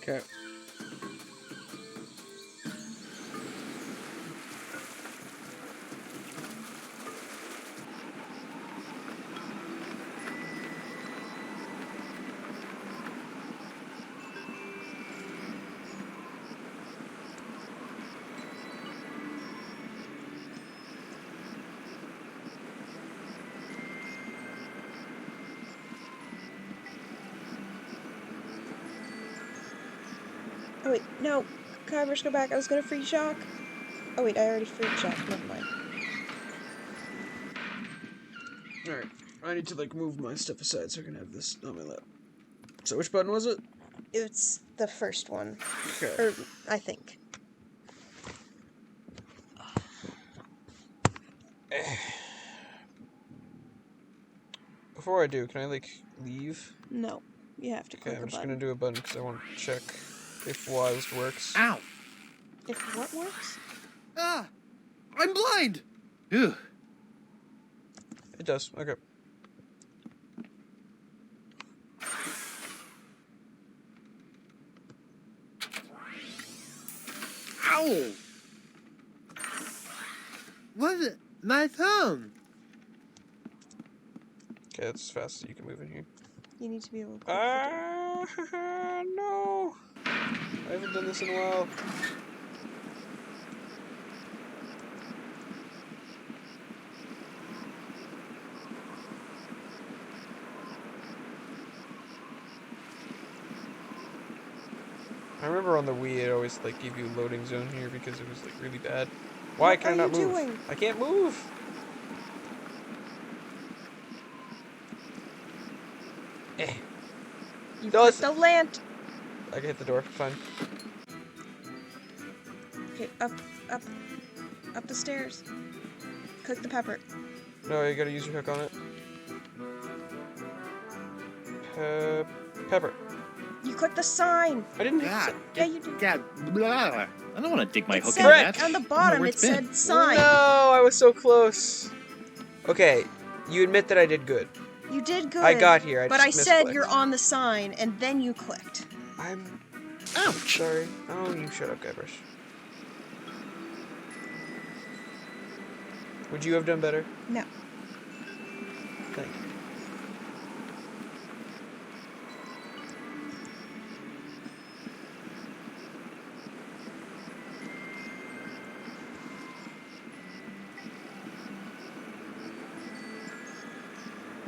Okay. Oh wait, no. Kybers, go back. I was gonna free shock. Oh wait, I already freed shock. Never mind. Alright. I need to, like, move my stuff aside so I can have this on my lap. So which button was it? It's the first one. Okay. Or, I think. Before I do, can I, like, leave? No. You have to click Okay, a I'm just button. gonna do a button because I want to check if WASD works. Ow! If what works? Ah! I'm blind! Ugh. It does. Okay. Ow! What? My thumb! Okay, that's as fast as you can move in here. You need to be able to click the door. No! I haven't done this in a while. I remember on the Wii it always like gave you loading zone here because it was like really bad. Why can I not move? What are you doing? I can't move! You Does- clicked the lant! I can hit the door, fine. Okay, up the stairs. Click the pepper. No, you gotta use your hook on it. Pepper. You clicked the sign! I didn't hit God. Yeah, you did. God. Blah. I don't want to dig my It hook said, into that. on the I don't know bottom where it it's been. said sign. No, I was so close. Okay, you admit that I did good. You did good. I got here, but just I said misclicked. you're on the sign, and then you clicked. I'm Ouch! sorry. Oh, you shut up, Guybrush. Would you have done better? No. Thank you.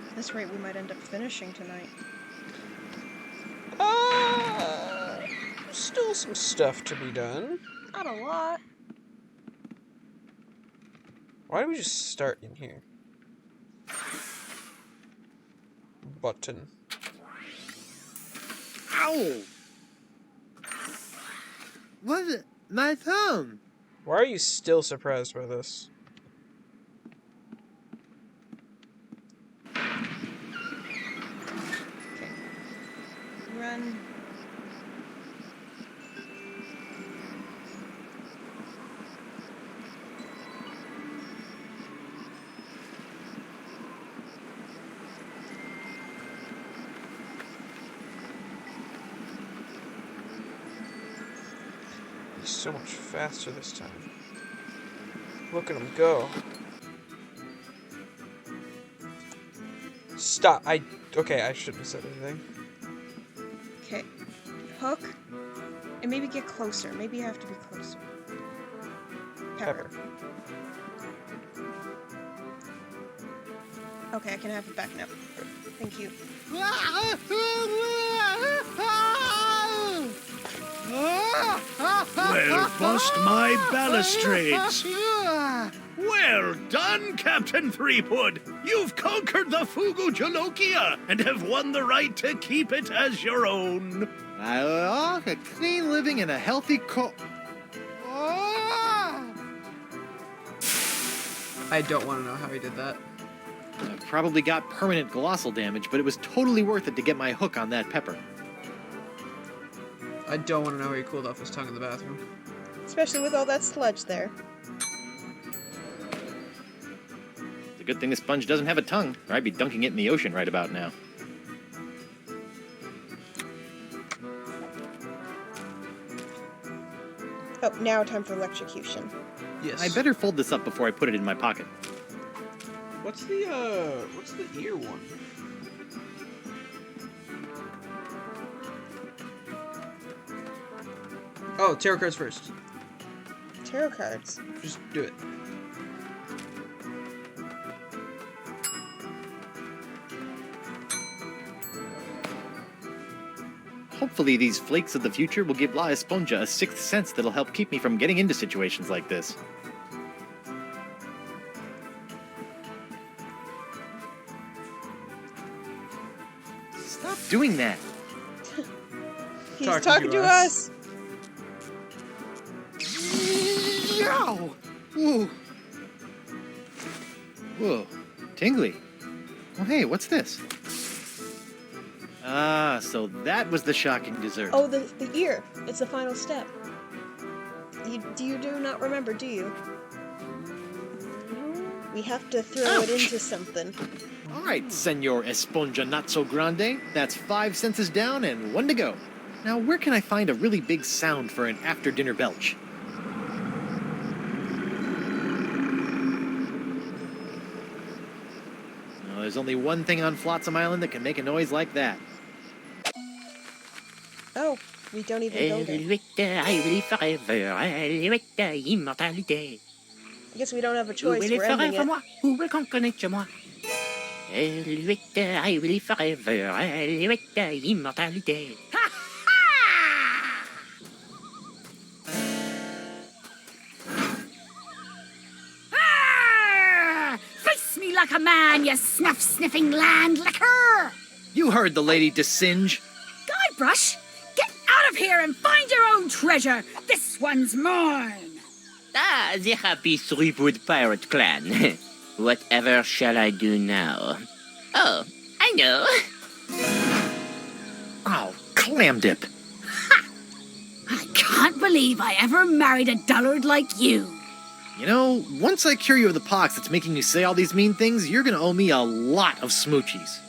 At this rate, we might end up finishing tonight. Still some stuff to be done. Not a lot. Why do we just start in here? Button. Ow! What? My thumb! Why are you still surprised by this? Okay. Run. He's so much faster this time. Look at him go. Stop. Okay, I shouldn't have said anything. Okay. Hook. And maybe get closer. Maybe you have to be closer. Pepper. Okay, I can have it back now. Thank you. Well, bust my balustrades. Well done, Captain Threepwood. You've conquered the Fugu Jalokia and have won the right to keep it as your own. I love a clean living and a healthy I don't want to know how he did that. I probably got permanent glossal damage, but it was totally worth it to get my hook on that pepper. I don't want to know how he cooled off his tongue in the bathroom. Especially with all that sludge there. It's a good thing the sponge doesn't have a tongue, or I'd be dunking it in the ocean right about now. Oh, now time for electrocution. Yes. I better fold this up before I put it in my pocket. What's the ear one? Oh, tarot cards first. Tarot cards. Just do it. Hopefully these flakes of the future will give La Esponja a sixth sense that'll help keep me from getting into situations like this. Stop doing that! He's talking to us. Yow! Whoa! Whoa. Tingly. Oh, hey, what's this? Ah, so that was the shocking dessert. Oh, the ear. It's the final step. You do not remember, do you? We have to throw it into something. All right, Senor Esponja Not So Grande. That's 5 senses down and 1 to go. Now, where can I find a really big sound for an after-dinner belch? No, there's only one thing on Flotsam Island that can make a noise like that. Oh, we don't even go there. I will forever, immortalité. I guess we don't have a Who choice. will We're it ending forever it. moi? Who will conquer moi? I will forever, immortalité. Face me like a man, you snuff-sniffing land licker! You heard the lady Desinge. Guybrush, get out of here and find your own treasure! This one's mine! Ah, the happy Threepwood pirate clan. Whatever shall I do now? Oh, I know. Oh, clam dip. I can't believe I ever married a dullard like you. You know, once I cure you of the pox that's making you say all these mean things, you're gonna owe me a lot of smoochies.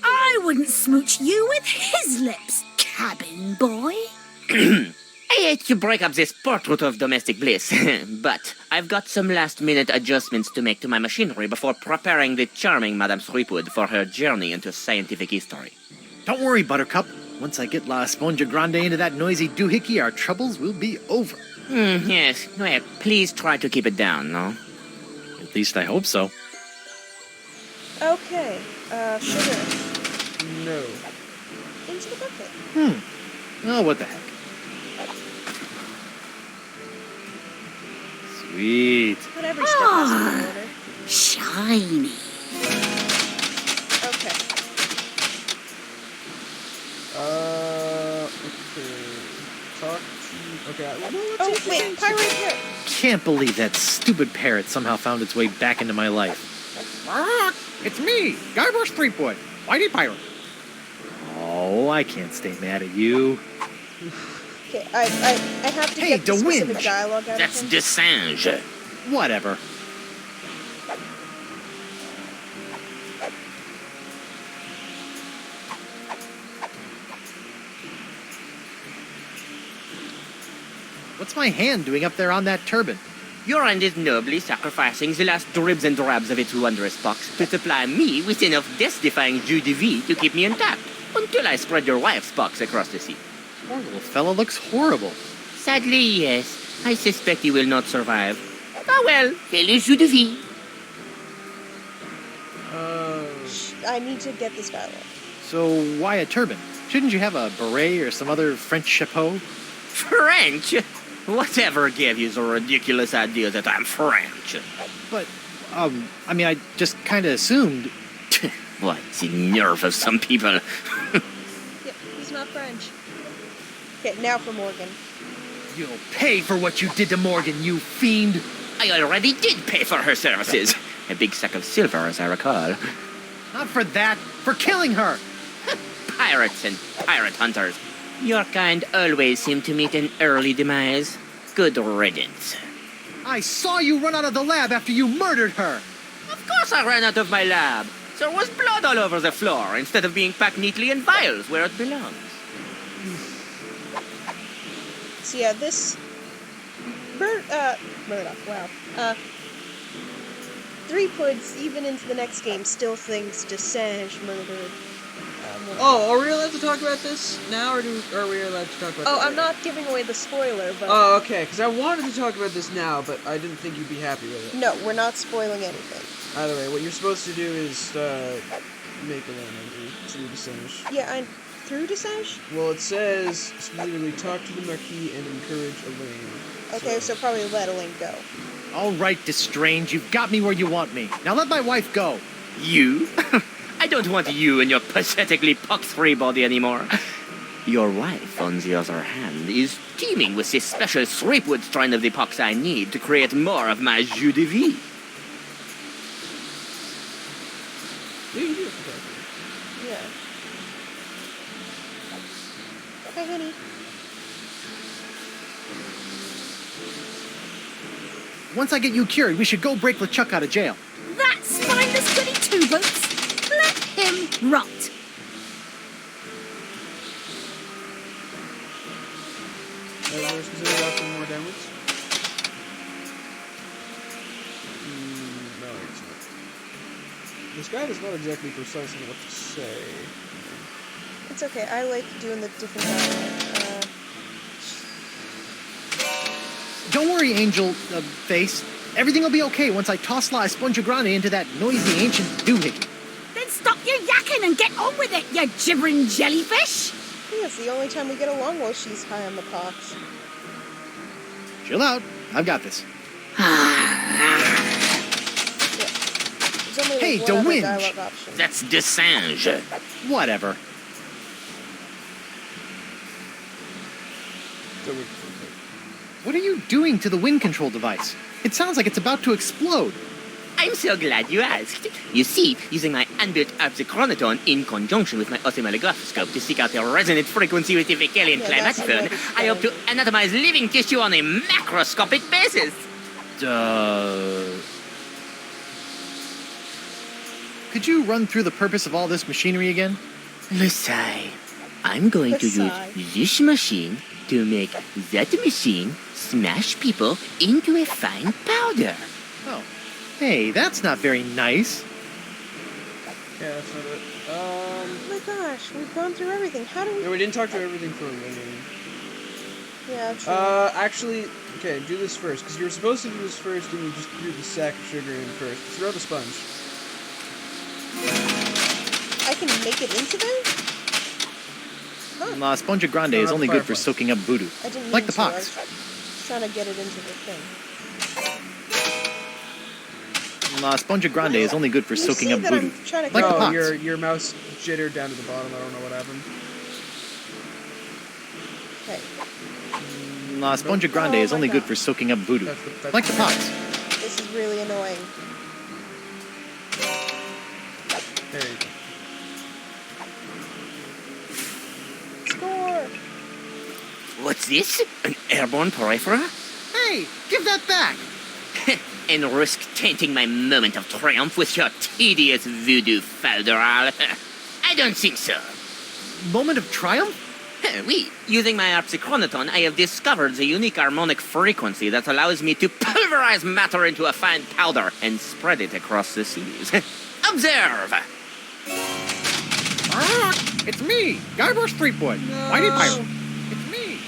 I wouldn't smooch you with his lips, cabin boy. I hate to break up this portrait of domestic bliss, but I've got some last-minute adjustments to make to my machinery before preparing the charming Madame Threepwood for her journey into scientific history. Don't worry, Buttercup. Once I get La Esponja Grande into that noisy doohickey, our troubles will be over. Yes. Well, please try to keep it down, no? At least I hope so. Okay. Sugar. No. Into the bucket. Oh, what the heck. Sweet. Not every step has to be in order. Shiny. Okay. Okay. Talk to. Okay. Well, let's Oh, see if we wait. can- Pirate parrot. Can't believe that stupid parrot somehow found its way back into my life. It's me, Guybrush Threepwood, Whitey Pirate. Oh, I can't stay mad at you. Okay, I have to Hey, get the specific DeWinch. dialogue out That's of him. Desange. Whatever. What's my hand doing up there on that turban? Your hand is nobly sacrificing the last dribs and drabs of its wondrous pox to supply me with enough death-defying jus de vie to keep me intact until I spread your wife's pox across the sea. Poor little fella looks horrible. Sadly, yes. I suspect he will not survive. Ah well, quel est jus de vie? I need to get this dialogue. So why a turban? Shouldn't you have a beret or some other French chapeau? French? Whatever gave you the ridiculous idea that I'm French? But, I mean, I just kind of assumed. What, the nerve of some people. Yep, he's not French. Okay, now for Morgan. You'll pay for what you did to Morgan, you fiend! I already did pay for her services. A big sack of silver, as I recall. Not for that, for killing her! Pirates and pirate hunters. Your kind always seem to meet an early demise. Good riddance. I saw you run out of the lab after you murdered her! Of course I ran out of my lab. There was blood all over the floor instead of being packed neatly in vials where it belongs. So yeah, this Murdoch, wow. Threepwood's, even into the next game, still thinks Desange murdered. Oh, are we allowed to talk about this now, or are we allowed to talk about Oh, this I'm not giving away the spoiler, but... Oh, okay, because I wanted to talk about this now, but I didn't think you'd be happy with it. No, we're not spoiling anything. Either way, what you're supposed to do is make Elaine angry through Desange. Yeah, through Desange? Well, it says specifically talk to the Marquis and encourage Elaine. Okay, so probably let Elaine go. All right, Destrange, you've got me where you want me. Now let my wife go. You? I don't want you and your pathetically pox-free body anymore. Your wife, on the other hand, is teeming with this special Threepwood strain of the pox I need to create more of my jus de vie. Yeah. Hi, honey. Once I get you cured, we should go break LeChuck out of jail. That's spineless goody two boots. Let him rot. Everyone's considered option more damage? No, it's not. This guy is not exactly precise on what to say. It's okay, I like doing the different dialogue. Don't worry, Angel Face. Everything will be okay once I toss La Esponja Grande into that noisy ancient doohickey. Then stop your yakking and get on with it, you gibbering jellyfish. Yeah, it's the only time we get along while she's high on the pox. Chill out. I've got this. There's only Hey, like one other DeWinge. dialogue option. That's Desange. Whatever. What are you doing to the wind control device? It sounds like it's about to explode. I'm so glad you asked. You see, using my unbuilt chronoton in conjunction with my osmolegraphoscope to seek out the resonant frequency with the Vicalian Yeah, that's climatophone, what it's I hope to done. anatomize living tissue on a macroscopic basis. Could you run through the purpose of all this machinery again? Lusai, I'm going to Lusai. use this machine to make that machine smash people into a fine powder. Oh. Hey, that's not very nice. Yeah, that's not it. Oh my gosh, we've gone through everything. How do we... No, we didn't talk to everything for Elaine. Yeah, true. Actually, okay, do this first, because you were supposed to do this first, and you just threw the sack of sugar in first. Throw the sponge. I can make it into there? Huh. La Esponja Grande No, is not only the good for Firefly. soaking up voodoo. I didn't mean Like the to. I pox. was trying to get it into the thing. La Esponja Grande is only good for You soaking see up that voodoo. I'm trying to Like the Oh, pox. your mouse jittered down to the bottom. I don't know what happened. Okay. La Esponja Grande Oh is my only good God. for soaking up voodoo. That's Like the pox. This is really annoying. There you go. Score! What's this? An airborne porifera? Hey, give that back! And risk tainting my moment of triumph with your tedious voodoo fouderal? I don't think so. Moment of triumph? Oui, using my chronoton, I have discovered the unique harmonic frequency that allows me to pulverize matter into a fine powder and spread it across the seas. Observe! It's me, Guybrush Threepwood. Whitey Pirate. It's me.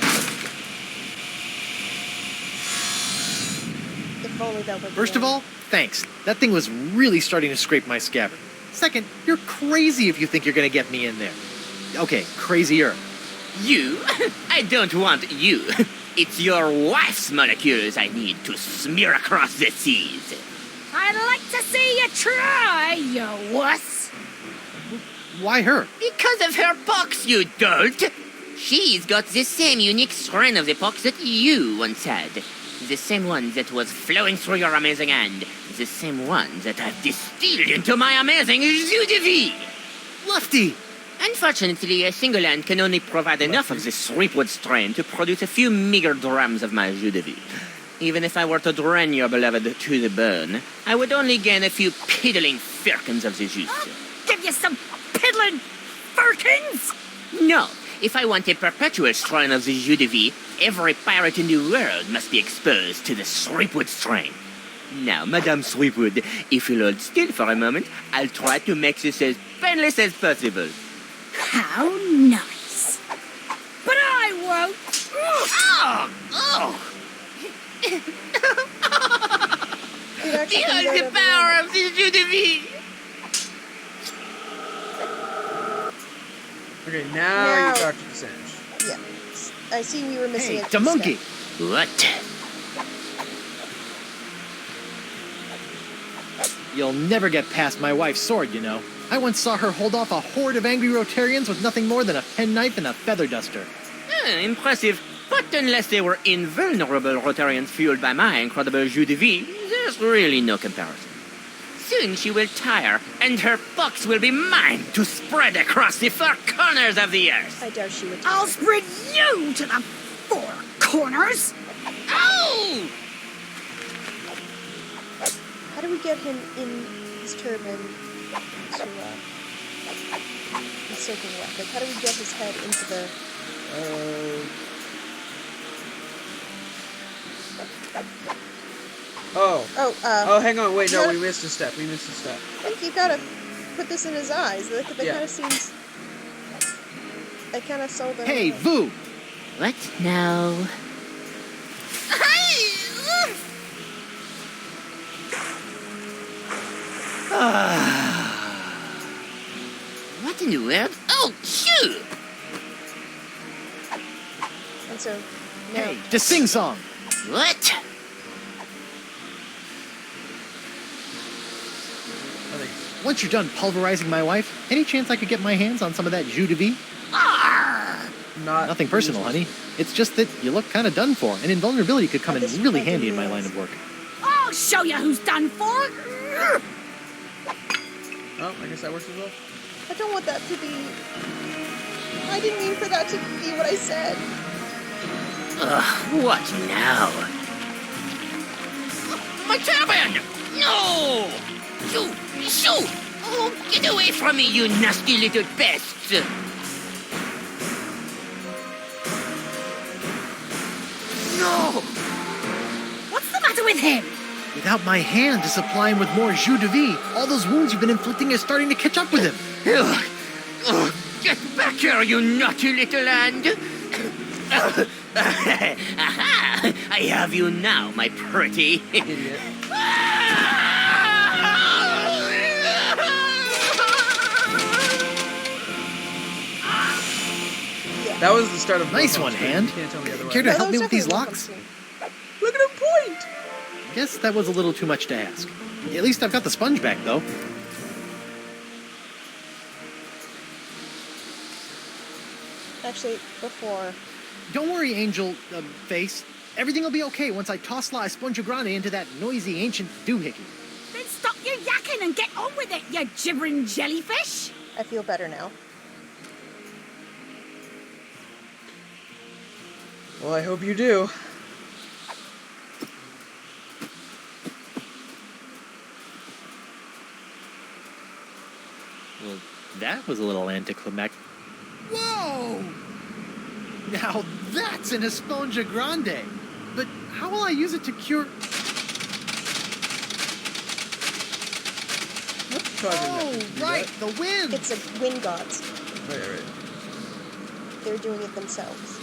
If only that would be First of on. all, thanks. That thing was really starting to scrape my scabbard. Second, you're crazy if you think you're gonna get me in there. Okay, crazier. You? I don't want you. It's your wife's molecules I need to smear across the seas. I'd like to see you try, you wuss. Why her? Because of her pox, you dolt! She's got the same unique strain of the pox that you once had. The same one that was flowing through your amazing hand. The same one that I've distilled into my amazing jus de vie. Lefty! Unfortunately, a single hand can only provide enough of this Threepwood strain to produce a few meager drams of my jus de vie. Even if I were to drain your beloved to the bone, I would only gain a few piddling firkins of the juice. Give you some piddling firkins. No, If I want a perpetual strain of the jus de vie, every pirate in the world must be exposed to the Threepwood strain. Now, Madame Threepwood, if you'll hold still for a moment, I'll try to make this as painless as possible. How nice. But I won't. Oh! Oh! It actually comes Behold out the of power of this jus de vie! Okay, now you talk to the Singe. Yeah. I see we were missing Hey, a the key monkey. step. What? You'll never get past my wife's sword, you know. I once saw her hold off a horde of angry Rotarians with nothing more than a penknife and a feather duster. Impressive. But unless they were invulnerable Rotarians fueled by my incredible jus de vie, there's really no comparison. Soon she will tire, and her pox will be mine to spread across the four corners of the earth. I doubt she would. I'll spread you to the four corners. Ow! How do we get him in his turban to the soaking wet? Like, how do we get his head into the... Oh, Oh, hang on, wait, no, yeah. we missed a step. I think you gotta put this in his eyes. That Yeah. kind of seems... I kind of saw the... Hey, Vu! What now? What in the world? Oh, shoot! And so, now... Hey, to sing song! What? Once you're done pulverizing my wife, any chance I could get my hands on some of that jus de vie? Not Nothing personal, honey. It's just that you look kind of done for, and invulnerability could come in This really fucking handy in my is. line of work. I'll show you who's done for. Oh, I guess that works as well. I don't want that to be... I didn't mean for that to be what I said. Ugh, what now? My turban! No! Shoo! Shoo! Oh, get away from me, you nasty little pest! No! What's the matter with him? Without my hand to supply him with more jus de vie, all those wounds you've been inflicting are starting to catch up with him. Ugh. Ugh. Get back here, you naughty little hand! Aha! I have you now, my pretty. Idiot. That was the start of Nice Wilhelm's one, scream. Hand. You can't tell me otherwise. Care to Yeah, help that me was with these definitely locks? Wilhelm's Look at him point! Guess that was a little too much to ask. At least I've got the sponge back, though. scene. Actually, before... Don't worry, Angel Face. Everything will be okay once I toss La Esponja Grande into that noisy ancient doohickey. Then stop your yakking and get on with it, you gibbering jellyfish. I feel better now. Well, I hope you do. Well, that was a little anticlimactic. Whoa! Now that's an Esponja Grande. But how will I use it to cure... What's causing that? Oh, to do right, that? the wind! It's a wind gods. Right. They're doing it themselves.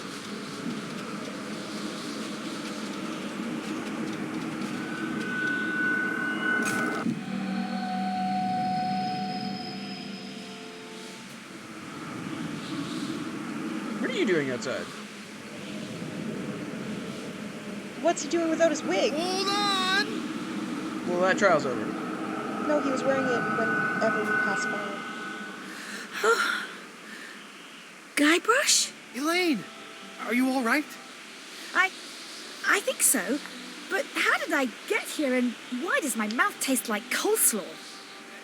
What are you doing outside? What's he doing without his wig? Hold on! Well, that trial's over. No, he was wearing it whenever we passed by. Guybrush? Elaine, are you all right? I think so. But how did I get here, and why does my mouth taste like coleslaw?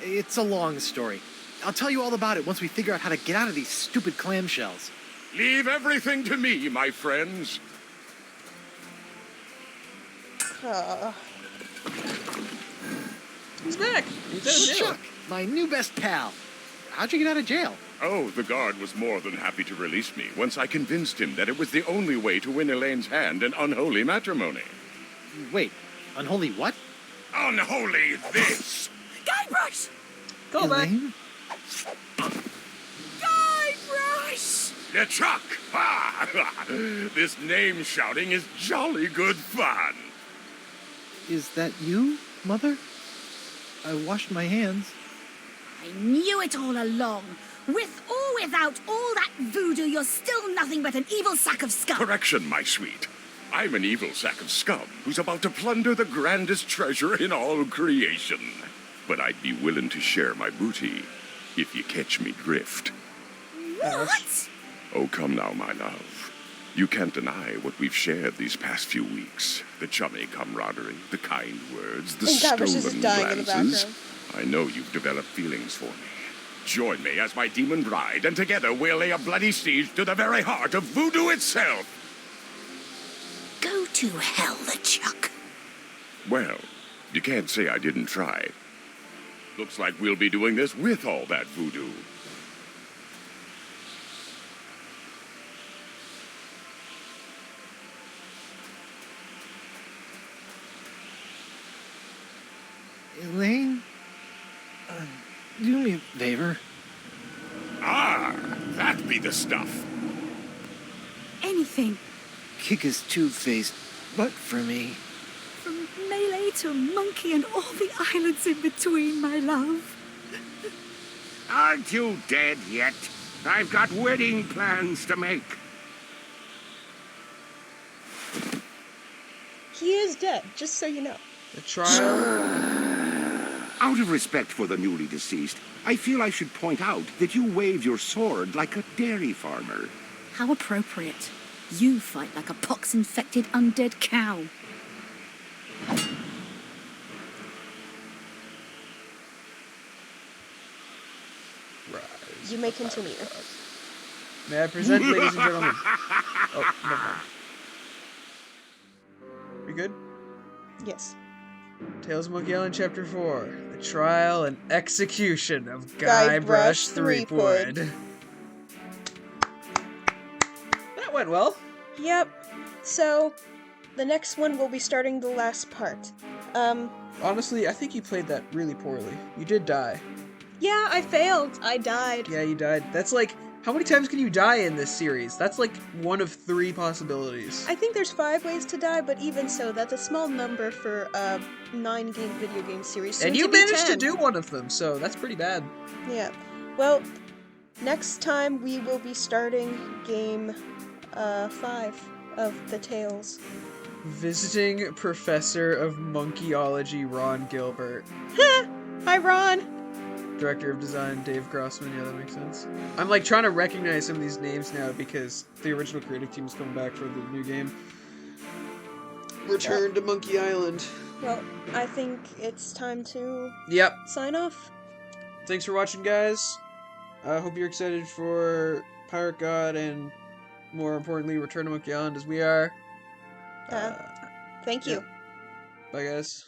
It's a long story. I'll tell you all about it once we figure out how to get out of these stupid clamshells. Leave everything to me, my friends. He's back. He's out of jail. Chuck, my new best pal. How'd you get out of jail? Oh, the guard was more than happy to release me once I convinced him that it was the only way to win Elaine's hand in unholy matrimony. Wait, unholy what? Unholy this! Guybrush! Go back. Elaine? Guybrush! LeChuck! Ha! This name shouting is jolly good fun. Is that you, Mother? I washed my hands. I knew it all along. With or without all that voodoo, you're still nothing but an evil sack of scum. Correction, my sweet. I'm an evil sack of scum who's about to plunder the grandest treasure in all creation. But I'd be willing to share my booty if you catch me drift. What? Oh, come now, my love. You can't deny what we've shared these past few weeks. The chummy camaraderie, the kind words, the And Guybrush is just stolen dying in the glances. background. I know you've developed feelings for me. Join me as my demon bride, and together we'll lay a bloody siege to the very heart of voodoo itself. Go to hell, LeChuck. Well, you can't say I didn't try. Looks like we'll be doing this with all that voodoo. Elaine? Do me a favor. Ah, that be the stuff. Anything. Kick his two-faced butt for me. From Melee to Monkey and all the islands in between, my love. Aren't you dead yet? I've got wedding plans to make. He is dead, just so you know. The trial. Out of respect for the newly deceased, I feel I should point out that you wave your sword like a dairy farmer. How appropriate. You fight like a pox-infected undead cow. You may continue. May I present, ladies and gentlemen? Oh, never mind. We good? Yes. Tales of Monkey Island, Chapter 4. The Trial and Execution of Guybrush Guybrush Threepwood. Threepwood. That went well. Yep. So, the next one will be starting the last part. Honestly, I think you played that really poorly. You did die. Yeah, I failed. I died. Yeah, you died. That's like, how many times can you die in this series? That's like one of 3 possibilities. I think there's 5 ways to die, but even so, that's a small number for a 9-game video game series. Soon And you to be managed to 10. do one of them, so that's pretty bad. Yeah. Well, next time we will be starting game 5 of the Tales. Visiting Professor of Monkeyology Ron Gilbert. Hi, Ron! Director of Design Dave Grossman. Yeah, that makes sense. I'm like trying to recognize some of these names now because the original creative team is coming back for the new game. Return to Monkey Island. Well, I think it's time to Yep. sign off. Thanks for watching, guys. I hope you're excited for Pirate God and, more importantly, Return to Monkey Island as we are. Thank you. Bye, guys.